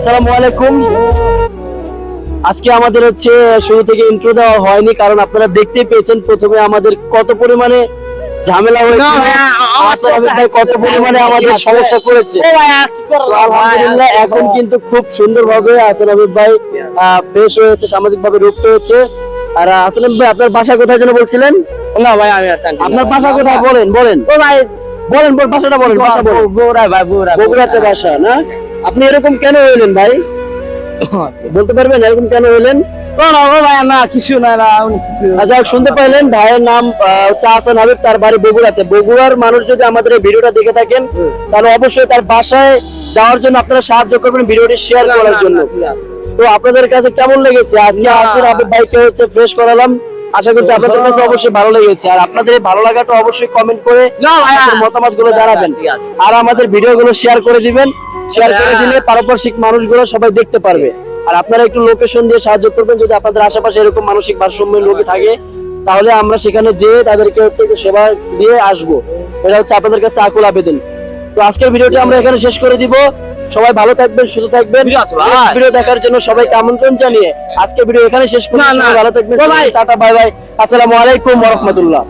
আসসালামু আলাইকুম। আজকে আমাদের হচ্ছে শুরু থেকে ইন্ট্রো দেওয়া হয়নি, কারণ আপনারা দেখতেই পেয়েছেন প্রথমে আমাদের কত পরিমাণে ঝামেলা হয়েছিল, ভাই কত পরিমাণে আমাদের সমস্যা করেছে। আলহামদুলিল্লাহ এখন কিন্তু খুব সুন্দরভাবে হাসান হাবিব ভাই ফ্রেশ হয়েছে, সামাজিক ভাবে রুখতে হয়েছে। আর আসলে ভাই আপনার বাসা কোথায় যেন বলছিলেন? না ভাই আমি আপনার বাসা কোথায় বলেন বলেন ও ভাই বলেন বাসাটা বলেন। বাসা বলেন। বগুড়া ভাই বগুড়াতে বাসা না? আপনি এরকম কেন হইলেন ভাই? বলতে পারবেন এরকম কেন হইলেন? ভাই না কিছু না আচ্ছা, শুনতে পাইলেন ভাইয়ের নাম হচ্ছে হাসান হাবিব, তার বাড়ি বগুড়াতে। বগুড়ার মানুষ যদি আমাদের এই ভিডিওটা দেখে থাকেন তাহলে অবশ্যই তার বাসায় যাওয়ার জন্য আপনারা সাহায্য করবেন ভিডিওটি শেয়ার করার জন্য। তো আপনাদের কাছে কেমন লেগেছে আজকে হাসান হাবিব ভাইকে হচ্ছে ফ্রেশ করালাম? আশা করছি আপনাদের কাছে অবশ্যই ভালো লেগেছে। আর আপনাদের এই ভালো লাগাটা অবশ্যই কমেন্ট করে মতামত গুলো জানাবেন, আর আমাদের ভিডিও গুলো শেয়ার করে দিবেন। শেয়ার করে দিলে পারস্পরিক মানুষগুলো সবাই দেখতে পারবে। আর আপনারা একটু লোকেশন দিয়ে সাহায্য করবেন, যদি আপনাদের আশেপাশে এরকম মানসিক ভারসাম্য লোকে থাকে তাহলে আমরা সেখানে যেয়ে তাদেরকে হচ্ছে একটু সেবা দিয়ে আসবো। এটা হচ্ছে আপনাদের কাছে আকুল আবেদন। তো আজকের ভিডিওটি আমরা এখানে শেষ করে দিব। সবাই ভালো থাকবেন, সুস্থ থাকবেন। ভিডিও দেখার জন্য সবাইকে আমন্ত্রণ জানিয়ে আজকের ভিডিও এখানে শেষ করছি। ভালো থাকবেন, টাটা, বাই বাই, আসসালামু আলাইকুম ওয়া রাহমাতুল্লাহ।